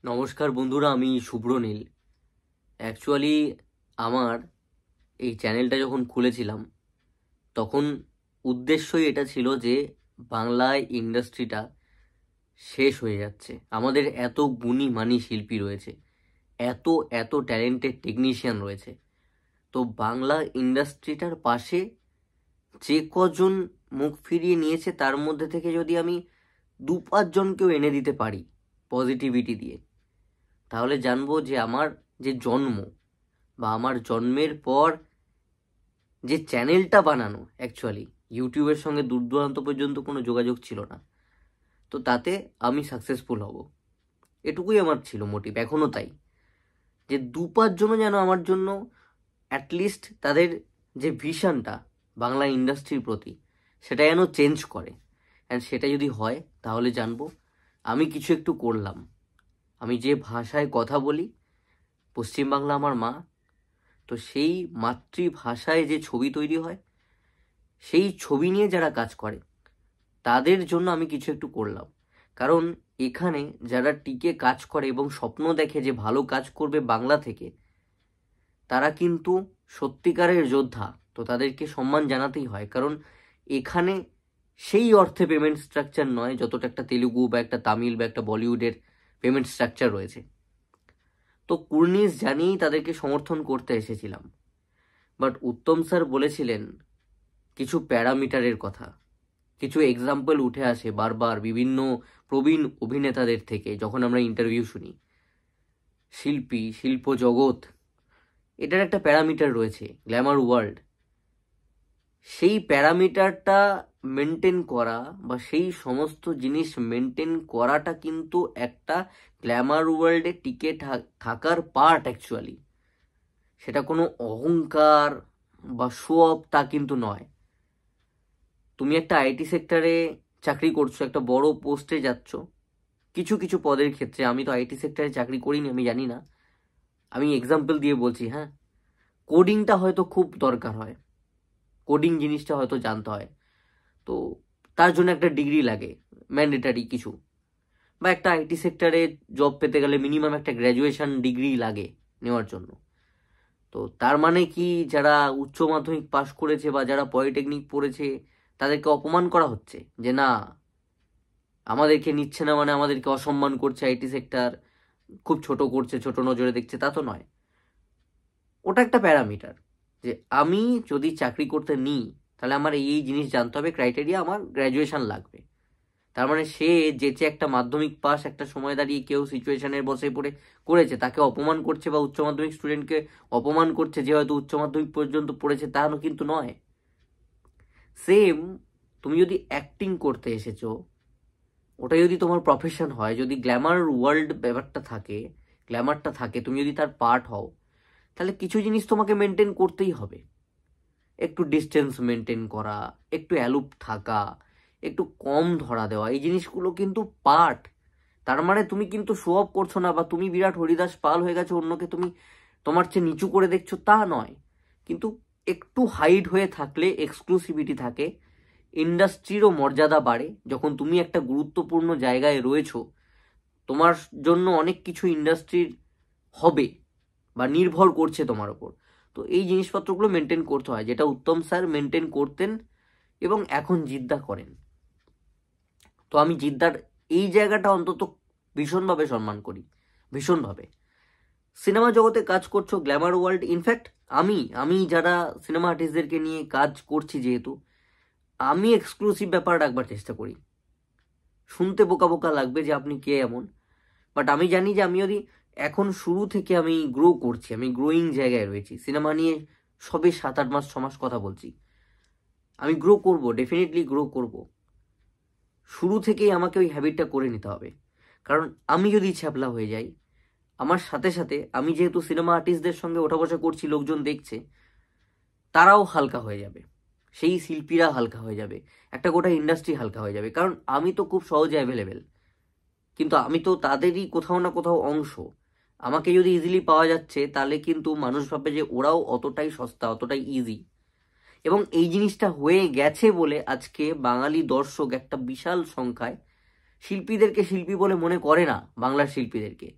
নমস্কার বন্ধুরা, আমি শুভ্র নীল। অ্যাকচুয়ালি আমার এই চ্যানেলটা যখন খুলেছিলাম তখন উদ্দেশ্যই এটা ছিল যে বাংলায় ইন্ডাস্ট্রিটা শেষ হয়ে যাচ্ছে। আমাদের এত গুণী মানী শিল্পী রয়েছে, এত এত ট্যালেন্টেড টেকনিশিয়ান রয়েছে, তো বাংলা ইন্ডাস্ট্রিটার পাশে যে কজন মুখ ফিরিয়ে নিয়েছে তার মধ্যে থেকে যদি আমি 2-5 জনকেও এনে দিতে পারি পজিটিভিটি দিয়ে, তাহলে জানবো যে আমার যে জন্ম বা আমার জন্মের পর যে চ্যানেলটা বানানো, অ্যাকচুয়ালি ইউটিউবের সঙ্গে দূর দূরান্ত পর্যন্ত কোনো যোগাযোগ ছিল না, তো তাতে আমি সাকসেসফুল হব, এটুকুই আমার ছিল মোটিভ। এখনও তাই, যে 2-5 জনও যেন আমার জন্য অ্যাটলিস্ট তাদের যে ভিশনটা বাংলা ইন্ডাস্ট্রির প্রতি সেটা যেন চেঞ্জ করে। অ্যান্ড সেটা যদি হয় তাহলে জানবো আমি কিছু একটু করলাম। আমি যে ভাষায় কথা বলি, পশ্চিমবাংলা আমার মা, তো সেই মাতৃভাষায় যে ছবি তৈরি হয়, সেই ছবি নিয়ে যারা কাজ করে তাদের জন্য আমি কিছু একটু করলাম। কারণ এখানে যারা টিকে কাজ করে এবং স্বপ্ন দেখে যে ভালো কাজ করবে বাংলা থেকে, তারা কিন্তু সত্যিকারের যোদ্ধা, তো তাদেরকে সম্মান জানাতেই হয়। কারণ এখানে সেই অর্থে পেমেন্ট স্ট্রাকচার নয় যতটা একটা তেলুগু বা একটা তামিল বা একটা বলিউডের পেমেন্ট স্ট্রাকচার রয়েছে। তো কুর্নিশ জানিয়েই তাদেরকে সমর্থন করতে এসেছিলাম। বাট উত্তম স্যার বলেছিলেন কিছু প্যারামিটারের কথা, কিছু এক্সাম্পল উঠে আসে বারবার বিভিন্ন প্রবীণ অভিনেতাদের থেকে যখন আমরা ইন্টারভিউ শুনি। শিল্পী, শিল্প জগৎ, এটার একটা প্যারামিটার রয়েছে, গ্ল্যামার ওয়ার্ল্ড। সেই প্যারামিটারটা মেনটেন করা বা সেই সমস্ত জিনিস মেনটেন করাটা কিন্তু একটা গ্ল্যামার ওয়ার্ল্ডে টিকে থাকার পার্ট অ্যাকচুয়ালি। সেটা কোনো অহংকার বা শো অফ তা কিন্তু নয়। তুমি একটা আইটি সেক্টরে চাকরি করছো, একটা বড় পোস্টে যাচ্ছ, কিছু কিছু পদের ক্ষেত্রে, আমি তো আইটি সেক্টরে চাকরি করিনি, আমি জানি না, আমি এক্সাম্পল দিয়ে বলছি। হ্যাঁ, কোডিংটা হয়তো খুব দরকার হয়, কোডিং জিনিসটা হয়তো জানতে হয়, তো তার জন্য একটা ডিগ্রি লাগে, ম্যান্ডেটারি কিছু। বা একটা আইটি সেক্টরে জব পেতে গেলে মিনিমাম একটা গ্র্যাজুয়েশন ডিগ্রি লাগে নেওয়ার জন্য। তো তার মানে কি যারা উচ্চ মাধ্যমিক পাশ করেছে বা যারা পলিটেকনিক পড়েছে তাদেরকে অপমান করা হচ্ছে, যে না আমাদেরকে নিচ্ছে না মানে আমাদেরকে অসম্মান করছে, আইটি সেক্টর খুব ছোট করছে, ছোট নজরে দেখছে, তা তো নয়। ওটা একটা প্যারামিটার, যে আমি যদি চাকরি করতে নিই তাহলে আমার এই জিনিস জানতে হবে, ক্রাইটেরিয়া আমার গ্র্যাজুয়েশন লাগবে। তার মানে সে যেচে একটা মাধ্যমিক পাস একটা সময় দাঁড়িয়ে কেউ সিচুয়েশনের বসে পড়ে করেছে, তাকে অপমান করছে বা উচ্চ মাধ্যমিক স্টুডেন্টকে অপমান করছে যে হয়তো উচ্চ মাধ্যমিক পর্যন্ত পড়েছে, তা কিন্তু নয়। সেম, তুমি যদি অ্যাক্টিং করতে এসেছো, ওটা যদি তোমার প্রফেশন হয়, যদি গ্ল্যামার ওয়ার্ল্ড ব্যাপারটা থাকে, গ্ল্যামারটা থাকে, তুমি যদি তার পার্ট হও, তাহলে কিছু জিনিস তোমাকে মেনটেন করতেই হবে। একটু ডিস্টেন্স মেনটেন করা, একটু অ্যালুপ থাকা, একটু কম ধরা দেওয়া, এই জিনিসগুলো কিন্তু পার্ট। তার মানে তুমি কিন্তু শো অফ করছো না বা তুমি বিরাট হরিদাস পাল হয়ে গেছো, অন্যকে তুমি তোমার চেয়ে নিচু করে দেখছো, তা নয়। কিন্তু একটু হাইড হয়ে থাকলে এক্সক্লুসিভিটি থাকে, ইন্ডাস্ট্রিরও মর্যাদা বাড়ে। যখন তুমি একটা গুরুত্বপূর্ণ জায়গায় রয়েছো, তোমার জন্য অনেক কিছু ইন্ডাস্ট্রির হবে বা নির্ভর করছে তোমার ওপর। তো এই জিনিসপত্রগুলো মেনটেন করতে হয়, যেটা উত্তম স্যার মেনটেন করতেন এবং এখন জিদ্দা করেন। তো আমি জিদ্দার এই জায়গাটা অন্তত ভীষণভাবে সম্মান করি, ভীষণভাবে। সিনেমা জগতে কাজ করছো, গ্ল্যামার ওয়ার্ল্ড, ইনফ্যাক্ট আমি যারা সিনেমা আর্টিস্টদেরকে নিয়ে কাজ করছি, যেহেতু আমি এক্সক্লুসিভ ব্যাপার রাখবার চেষ্টা করি। শুনতে বোকা বোকা লাগবে যে আপনি কে এমন, বাট আমি জানি যে আমি যদি এখন শুরু থেকে আমি গ্রো করছি, আমি গ্রোয়িং জায়গায় রয়েছি। সিনেমা নিয়ে সবে 7-8 মাস 6 মাস কথা বলছি, আমি গ্রো করব, ডেফিনেটলি গ্রো করব। শুরু থেকেই আমাকে ওই হ্যাবিটটা করে নিতে হবে। কারণ আমি যদি ছ্যাপলা হয়ে যাই, আমার সাথে সাথে আমি যেহেতু সিনেমা আর্টিস্টদের সঙ্গে ওঠা বসা করছি, লোকজন দেখছে, তারাও হালকা হয়ে যাবে, সেই শিল্পীরা হালকা হয়ে যাবে, একটা গোটা ইন্ডাস্ট্রি হালকা হয়ে যাবে। কারণ আমি তো খুব সহজে অ্যাভেলেবেল, কিন্তু আমি তো তাদেরই কোথাও না কোথাও অংশ। আমাকে যদি ইজিলি পাওয়া যাচ্ছে, তাহলে কিন্তু মানুষ ভাবে যে ওরাও অতটাই সস্তা, অতটাই ইজি। এবং এই জিনিসটা হয়ে গেছে বলে আজকে বাঙালি দর্শক একটা বিশাল সংখ্যায় শিল্পীদেরকে শিল্পী বলে মনে করে না, বাংলার শিল্পীদেরকে।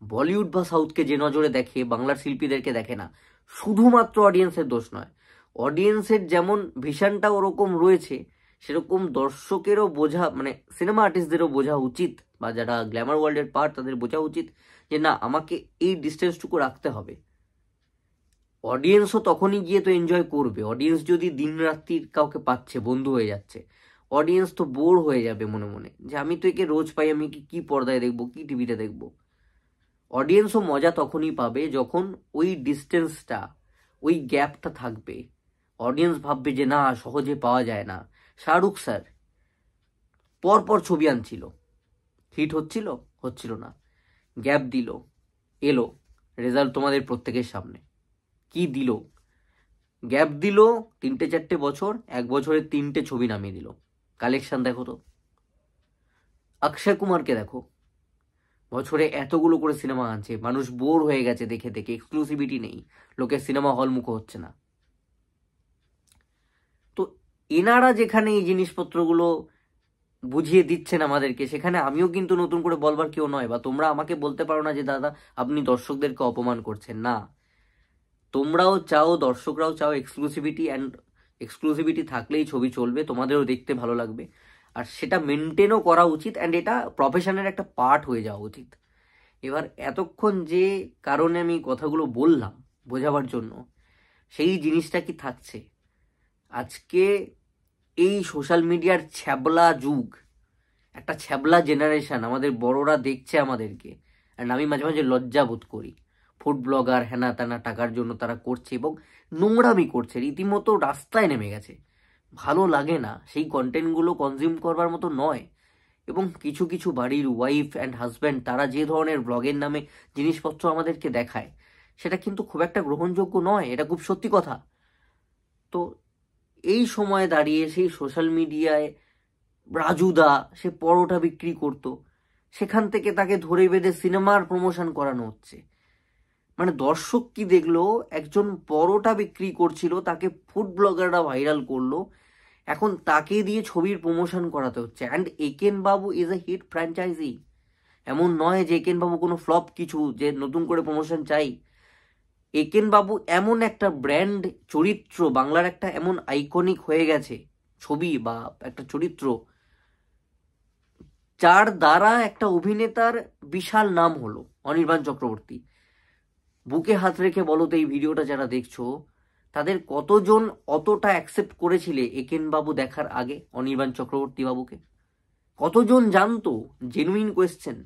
বলিউড বা সাউথকে যে নজরে দেখে বাংলার শিল্পীদেরকে দেখে না। শুধুমাত্র অডিয়েন্সের দোষ নয়, অডিয়েন্সের যেমন ভিশনটা ওরকম রয়েছে, সেরকম দর্শকেরও বোঝা, মানে সিনেমা আর্টিস্টদেরও বোঝা উচিত, বা যারা গ্ল্যামার ওয়ার্ল্ডের পার্ট তাদের বোঝা উচিত যে না, আমাকে এই ডিস্টেন্সটুকু রাখতে হবে। অডিয়েন্সও তখনই গিয়ে তো এনজয় করবে। অডিয়েন্স যদি দিন রাত্রির কাউকে পাচ্ছে, বন্ধু হয়ে যাচ্ছে, অডিয়েন্স তো বোর হয়ে যাবে মনে মনে, যে আমি তো একে রোজ পাই, আমি কি পর্দায় দেখবো, কি টিভিতে দেখবো। অডিয়েন্সও মজা তখনই পাবে যখন ওই ডিস্টেন্সটা, ওই গ্যাপটা থাকবে। অডিয়েন্স ভাববে যে না, সহজে পাওয়া যায় না। শাহরুখ স্যার পরপর ছবি আনছিল, হিট হচ্ছিল না, গ্যাপ দিল, এলো, রেজাল্ট তোমাদের প্রত্যেকের সামনে। কি দিল? গ্যাপ দিল 3-4 বছর, 1 বছরে 3টে ছবি নামিয়ে দিল। কালেকশন দেখো তো। অক্ষয় কুমারকে দেখো, বছরে এতগুলো করে সিনেমা আনছে, মানুষ বোর হয়ে গেছে দেখে দেখে, এক্সক্লুসিভিটি নেই, লোকের সিনেমা হল মুখো হচ্ছে না। তো এনারা যেখানে এই জিনিসপত্রগুলো বুঝিয়ে দিচ্ছেন আমাদেরকে, সেখানে আমিও কিন্তু নতুন করে বলবার কেউ নয়, বা তোমরা আমাকে বলতে পারো না যে দাদা আপনি দর্শকদেরকে অপমান করছেন। না, তোমরাও চাও, দর্শকরাও চাও এক্সক্লুসিভিটি, অ্যান্ড এক্সক্লুসিভিটি থাকলেই ছবি চলবে, তোমাদেরও দেখতে ভালো লাগবে, আর সেটা মেনটেনও করা উচিত, অ্যান্ড এটা প্রফেশনের একটা পার্ট হয়ে যাওয়া উচিত। এবার এতক্ষণ যে কারণে আমি কথাগুলো বললাম বোঝাবার জন্য, সেই জিনিসটা কি থাকছে? আজকে এই সোশ্যাল মিডিয়ার ছ্যাবলা যুগ, একটা ছ্যাবলা জেনারেশন, আমাদের বড়রা দেখছে আমাদেরকে, অ্যান্ড আমি মাঝে মাঝে লজ্জা বোধ করি। ফুড ব্লগার হ্যানা ত্যানা টাকার জন্য তারা করছে, এবং নোংরামি করছে, রীতিমতো রাস্তায় নেমে গেছে। ভালো লাগে না, সেই কন্টেন্টগুলো কনজিউম করবার মতো নয়। এবং কিছু কিছু বাড়ির ওয়াইফ অ্যান্ড হাজব্যান্ড, তারা যে ধরনের ব্লগের নামে জিনিসপত্র আমাদেরকে দেখায়, সেটা কিন্তু খুব একটা গ্রহণযোগ্য নয়, এটা খুব সত্যি কথা। তো এই সময়ে দাঁড়িয়ে সেই সোশ্যাল মিডিয়ায় রাজুদা, সে পরোটা বিক্রি করত, সেখান থেকে তাকে ধরে বেঁধে সিনেমার প্রমোশন করানো হচ্ছে। মানে দর্শক কি দেখলো? একজন পরোটা বিক্রি করছিল, তাকে ফুড ব্লগাররা ভাইরাল করলো, এখন তাকে দিয়ে ছবির প্রমোশন করাতে হচ্ছে। And Eken Babu is a hit franchise. এমন নয় যে একেন বাবু কোনো ফ্লপ কিছু, যে নতুন করে প্রমোশন চাই। একেন বাবু এমন একটা ব্র্যান্ড চরিত্র, বাংলার একটা এমন আইকনিক হয়ে গেছে ছবি বা একটা চরিত্র, যার দ্বারা একটা অভিনেতার বিশাল নাম হলো। অনির্বাণ চক্রবর্তী, বুকে হাত রেখে বলো তো, এই ভিডিওটা যারা দেখছো, তাদের কতজন অতটা অ্যাকসেপ্ট করেছিলে একেন বাবু দেখার আগে অনির্বাণ চক্রবর্তী বাবুকে? কতজন জানতো? Genuine question.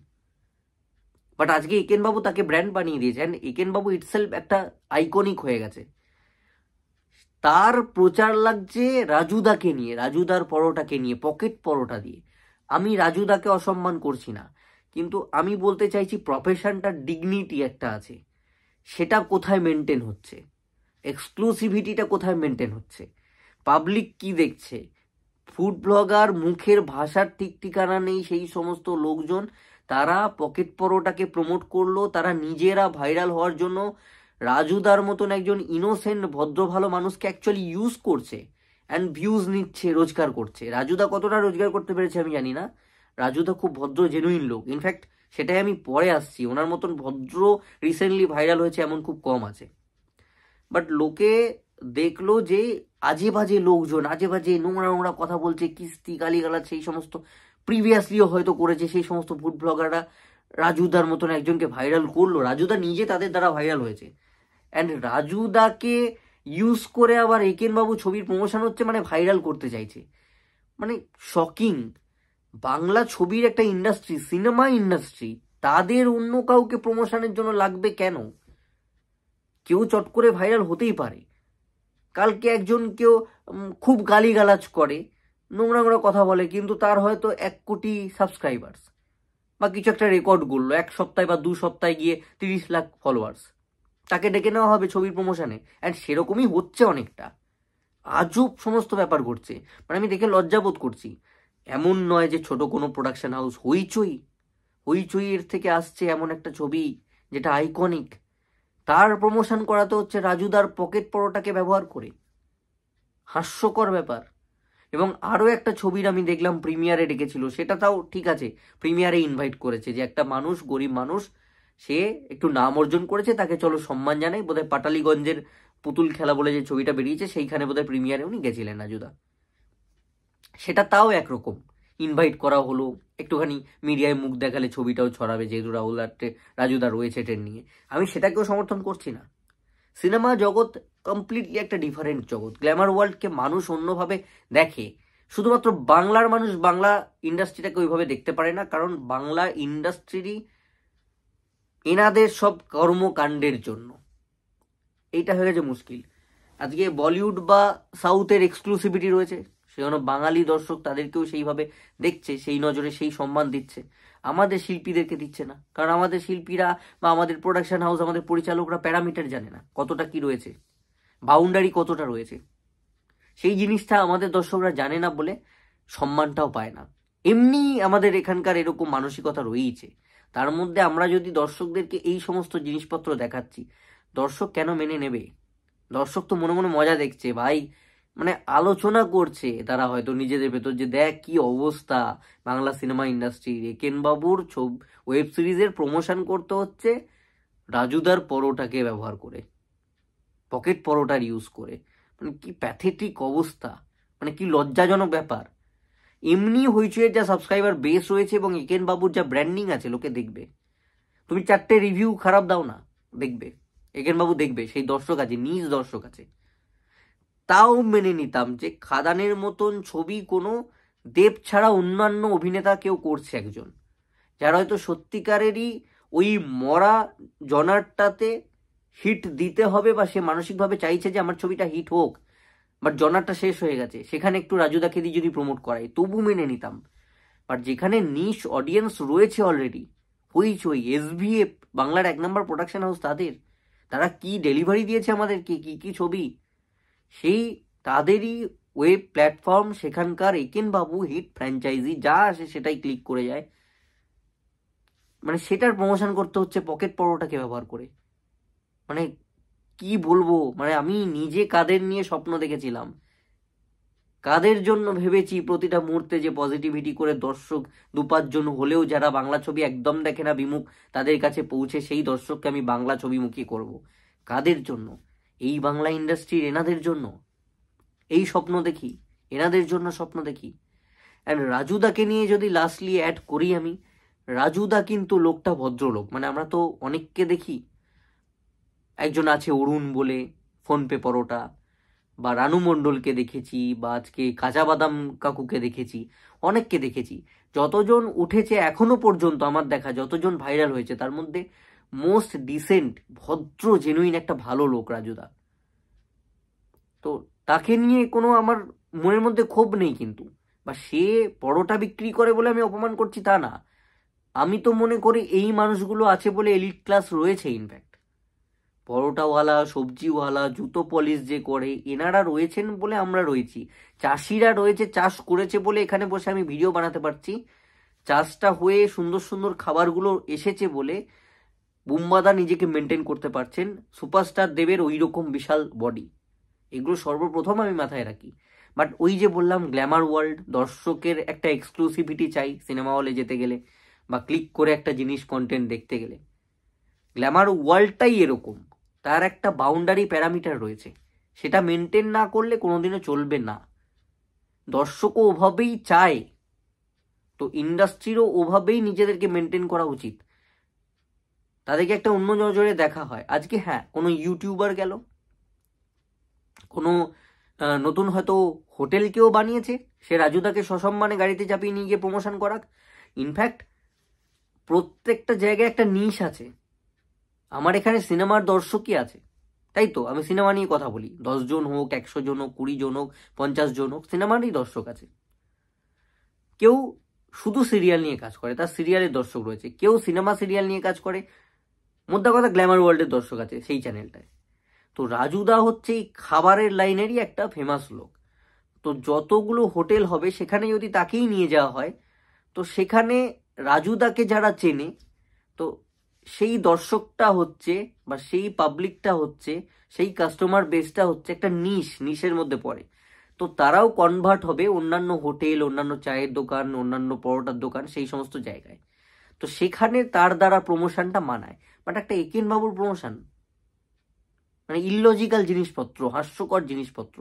বাট আজকে একেন বাবু তাকে ব্র্যান্ড বানিয়ে দিয়েছেন। একেন বাবু ইটসেলফ একটা আইকনিক হয়ে গেছে। তার প্রচার লাগছে রাজুদাকে নিয়ে, রাজুদার পরোটাকে নিয়ে, পকেট পরোটা দিয়ে। আমি রাজুদাকে অসম্মান করছি না, কিন্তু আমি বলতে চাইছি প্রফেশনটার ডিগনিটি একটা আছে, সেটা কোথায় মেনটেন হচ্ছে? এক্সক্লুসিভিটিটা কোথায় মেনটেন হচ্ছে? পাবলিক কি দেখছে? ফুড ব্লগার, মুখের ভাষার ঠিক ঠিকানা নেই সেই সমস্ত লোকজন, তারা পকেট পরোটাকে প্রমোট করলো, তারা নিজেরা ভাইরাল হওয়ার জন্য রাজুদার মতন একজন ইনোসেন্ট ভদ্র ভালো মানুষকে অ্যাকচুয়ালি ইউজ করছে, অ্যান্ড ভিউজ নিচ্ছে, রোজগার করছে। রাজুদা কতটা রোজগার করতে পেরেছে আমি জানি না। রাজুদা খুব ভদ্র জেনুইন লোক, ইনফ্যাক্ট সেটাই আমি পরে আসছি, ওনার মতন ভদ্র রিসেন্টলি ভাইরাল হয়েছে এমন খুব কম আছে। বাট লোকে দেখলো যে আজে বাজে লোকজন, আজে বাজে নোংরা নোংরা কথা বলছে, কিস্তি গালিগালাজ সেই সমস্ত প্রিভিয়াসলিও হয়তো করেছে সেই সমস্ত ফুড ব্লগাররা, রাজুদার মতন একজনকে ভাইরাল করলো। রাজুদা নিজে তাদের দ্বারা ভাইরাল হয়েছে, অ্যান্ড রাজুদাকে ইউজ করে আবার একেন বাবু ছবির প্রমোশন হচ্ছে, মানে ভাইরাল করতে চাইছে। মানে শকিং। বাংলা ছবির একটা ইন্ডাস্ট্রি, সিনেমা ইন্ডাস্ট্রি, তাদের অন্য কাউকে প্রমোশনের জন্য লাগবে কেন? কেউ চট করে ভাইরাল হতেই পারে। কালকে একজন কেউ খুব গালিগালাজ করে, নোংরা নোংরা কথা বলে, কিন্তু তার হয়তো 1 কোটি সাবস্ক্রাইবার্স, বা কিছু একটা রেকর্ড করলো 1 সপ্তাহে বা 2 সপ্তাহে গিয়ে 30 লাখ ফলোয়ার্স, তাকে ডেকে নেওয়া হবে ছবির প্রমোশনে। অ্যান্ড সেরকমই হচ্ছে অনেকটা। আজব সমস্ত ব্যাপার ঘটছে, মানে আমি দেখে লজ্জাবোধ করছি। এমন নয় যে ছোট কোনো প্রোডাকশন হাউস, হইচই এর থেকে আসছে এমন একটা ছবি যেটা আইকনিক, তার প্রমোশন করাতে হচ্ছে রাজুদার পকেট পরোটাকে ব্যবহার করে। হাস্যকর ব্যাপার। এবং আরও একটা ছবির আমি দেখলাম প্রিমিয়ারে ডেকেছিল, সেটা তাও ঠিক আছে, প্রিমিয়ারে ইনভাইট করেছে, যে একটা মানুষ, গরিব মানুষ, সে একটু নাম অর্জন করেছে, তাকে চলো সম্মান জানাই। বোধহয় পাটালিগঞ্জের পুতুল খেলা বলে যে ছবিটা বেরিয়েছে সেইখানে বোধহয় প্রিমিয়ারে উনি গেছিলেন রাজুদা। সেটা তাও একরকম, ইনভাইট করা হলো, একটুখানি মিডিয়ায় মুখ দেখালে ছবিটাও ছড়াবে, যেহেতু রাজুদা রয়েছে ট্রেন্ডিংয়ে। আমি সেটাকেও সমর্থন করছি না। সিনেমা জগৎ কমপ্লিটলি একটা ডিফারেন্ট জগৎ। গ্ল্যামার ওয়ার্ল্ডকে মানুষ অন্যভাবে দেখে, শুধুমাত্র বাংলার মানুষ বাংলা ইন্ডাস্ট্রিটাকে ওইভাবে দেখতে পারে না, কারণ বাংলা ইন্ডাস্ট্রিরই এনাদের সব কর্মকাণ্ডের জন্য এইটা হয়ে গেছে মুশকিল। আজকে বলিউড বা সাউথের এক্সক্লুসিভিটি রয়েছে, সেজন্য বাঙালি দর্শক তাদেরকেও সেইভাবে দেখছে, সেই নজরে সেই সম্মান দিচ্ছে। আমাদের শিল্পীদেরকে দিচ্ছে না, কারণ আমাদের শিল্পীরা বা আমাদের প্রোডাকশন হাউস, আমাদের পরিচালকরা প্যারামিটার জানে না কতটা কি রয়েছে, বাউন্ডারি কতটা রয়েছে। সেই জিনিসটা আমাদের দর্শকরা জানে না বলে সম্মানটাও পায় না। এমনি আমাদের এখানকার এরকম মানসিকতা রয়েছে। তার মধ্যে আমরা যদি দর্শকদেরকে এই সমস্ত জিনিসপত্র দেখাচ্ছি, দর্শক কেন মেনে নেবে? দর্শক তো মনে মনে মজা দেখছে ভাই, মানে আলোচনা করছে তারা হয়তো নিজেদের ভেতর যে দেখ কি অবস্থা বাংলা সিনেমা ইন্ডাস্ট্রির, একেন বাবুর ওয়েব সিরিজের প্রমোশন করতে হচ্ছে রাজুদার পরোটাকে ব্যবহার করে, পকেট পরোটার ইউজ করে। মানে কি প্যাথেটিক অবস্থা, মানে কি লজ্জাজনক ব্যাপার। এমনি হইচইয়ের যা সাবস্ক্রাইবার বেস রয়েছে এবং একেন বাবুর যা ব্র্যান্ডিং আছে, লোকে দেখবে। তুমি 4টে রিভিউ খারাপ দাও না, দেখবে, একেন বাবু দেখবে, সেই দর্শক আছে, নিজ দর্শক আছে। তাও মেনে নিতাম যে খাদানের মতন ছবি কোনো দেব ছাড়া অন্যান্য অভিনেতা কেউ করছে একজন, যারা হয়তো সত্যিকারেরই ওই মরা জনারটাতে হিট দিতে হবে, বা সে মানসিকভাবে চাইছে যে আমার ছবিটা হিট হোক, বাট জনারটা শেষ হয়ে গেছে, সেখানে একটু রাজুদাকে দিয়ে যদি প্রমোট করাই তবু মেনে নিতাম। বাট যেখানে নিশ অডিয়েন্স রয়েছে অলরেডি, হইচই, এসভিএফ, বাংলার 1 নম্বর প্রোডাকশন হাউস, তারা কি ডেলিভারি দিয়েছে আমাদেরকে, কি কি ছবি, সেই তাদেরই ওয়েব প্ল্যাটফর্ম, সেখানকার একেন বাবু হিট ফ্র্যাঞ্চাইজি যা আসে সেটাই ক্লিক করে যায়, মানে সেটার প্রমোশন করতে হচ্ছে পকেট পরোটাকে ব্যবহার করে। মানে কি বলবো, মানে আমি নিজে কাদের নিয়ে স্বপ্ন দেখেছিলাম, কাদের জন্য ভেবেছি প্রতিটা মুহূর্তে যে পজিটিভিটি করে দর্শক 2-5 জন হলেও যারা বাংলা ছবি একদম দেখে না, বিমুখ, তাদের কাছে পৌঁছে সেই দর্শককে আমি বাংলা ছবিমুখী করব। কাদের জন্য? এই বাংলা ইন্ডাস্ট্রির এনাদের জন্য এই স্বপ্ন দেখি, এনাদের জন্য স্বপ্ন দেখি। অ্যান্ড রাজুদাকে নিয়ে যদি লাস্টলি অ্যাড করি আমি, রাজুদা কিন্তু লোকটা ভদ্রলোক। মানে আমরা তো অনেককে দেখি, একজন আছে অরুণ বলে ফোনপে পরোটা, বা রানু মণ্ডলকে দেখেছি, বা আজকে কাঁচা বাদাম কাকুকে দেখেছি, অনেককে দেখেছি। যতজন উঠেছে এখনো পর্যন্ত আমার দেখা, যতজন ভাইরাল হয়েছে, তার মধ্যে মোস্ট ডিসেন্ট, ভদ্র, জেনুইন একটা ভালো লোক রাজুদা। তো তাকে নিয়ে কোনো আমার মনের মধ্যে ক্ষোভ নেই, কিন্তু বা সে পরোটা বিক্রি করে বলে আমি অপমান করছি তা না। আমি তো মনে করি এই মানুষগুলো আছে বলে এলিট ক্লাস রয়েছে। ইনফ্যাক্ট পরোটাওয়ালা, সবজিওয়ালা, জুতো পলিশ যে করে, এনারা রয়েছেন বলে আমরা রয়েছি। চাষিরা রয়েছে, চাষ করেছে বলে এখানে বসে আমি ভিডিও বানাতে পারছি। চাষটা হয়ে সুন্দর সুন্দর খাবারগুলো এসেছে বলে বুম্বাদা নিজেকে মেনটেন করতে পারছেন। সুপারস্টার দেবের ওই রকম বিশাল বডি, এগুলো সর্বপ্রথম আমি মাথায় রাখি। বাট ওই যে বললাম গ্ল্যামার ওয়ার্ল্ড, দর্শকের একটা এক্সক্লুসিভিটি চাই সিনেমা হলে যেতে গেলে, বা ক্লিক করে একটা জিনিস কন্টেন্ট দেখতে গেলে। গ্ল্যামার ওয়ার্ল্ডটাই এরকম, তার একটা বাউন্ডারি প্যারামিটার রয়েছে, সেটা মেনটেন না করলে কোনোদিনও চলবে না। দর্শকও ওভাবেই চায়, তো ইন্ডাস্ট্রিরও ওভাবেই নিজেদেরকে মেনটেন করা উচিত। তাদেরকে একটা অন্য নজরে দেখা হয়। আজকে হ্যাঁ, কোনো ইউটিউবার গেল, কোনো নতুন হয়তো হোটেল কেউ বানিয়েছে, সে রাজুদাকে সসম্মানে গাড়িতে চাপিয়ে নিয়ে গিয়ে প্রমোশন করাক। ইনফ্যাক্ট প্রত্যেকটা জায়গায় একটা নিশ আছে। আমার এখানে সিনেমার দর্শকই আছে, তাই তো আমি সিনেমা নিয়ে কথা বলি। 10 জন হোক, 100 জন হোক, 20 জন হোক, 50 জন হোক, সিনেমারই দর্শক আছে। কেউ শুধু সিরিয়াল নিয়ে কাজ করে, তার সিরিয়ালের দর্শক রয়েছে। কেউ সিনেমা সিরিয়াল নিয়ে কাজ করে, মোদ্দা কথা গ্ল্যামার ওয়ার্ল্ডের দর্শক আছে সেই চ্যানেলটায়। তো রাজুদা হচ্ছে এই খাবারের লাইনেরই একটা ফেমাস লোক। তো যতগুলো হোটেল হবে সেখানে যদি তাকেই নিয়ে যাওয়া হয়, তো সেখানে রাজুদাকে যারা চেনে, তো সেই দর্শকটা হচ্ছে, বা সেই পাবলিকটা হচ্ছে, সেই কাস্টমার বেসটা হচ্ছে একটা নিশের মধ্যে পড়ে। তো তারাও কনভার্ট হবে অন্যান্য হোটেল, অন্যান্য চায়ের দোকান, অন্যান্য পরোটার দোকান, সেই সমস্ত জায়গায়। তো সেখানে তার দ্বারা প্রমোশনটা মানায়, বাট একটা একেন বাবুর প্রমোশন মানে ইললজিক্যাল জিনিসপত্র, হাস্যকর জিনিসপত্র।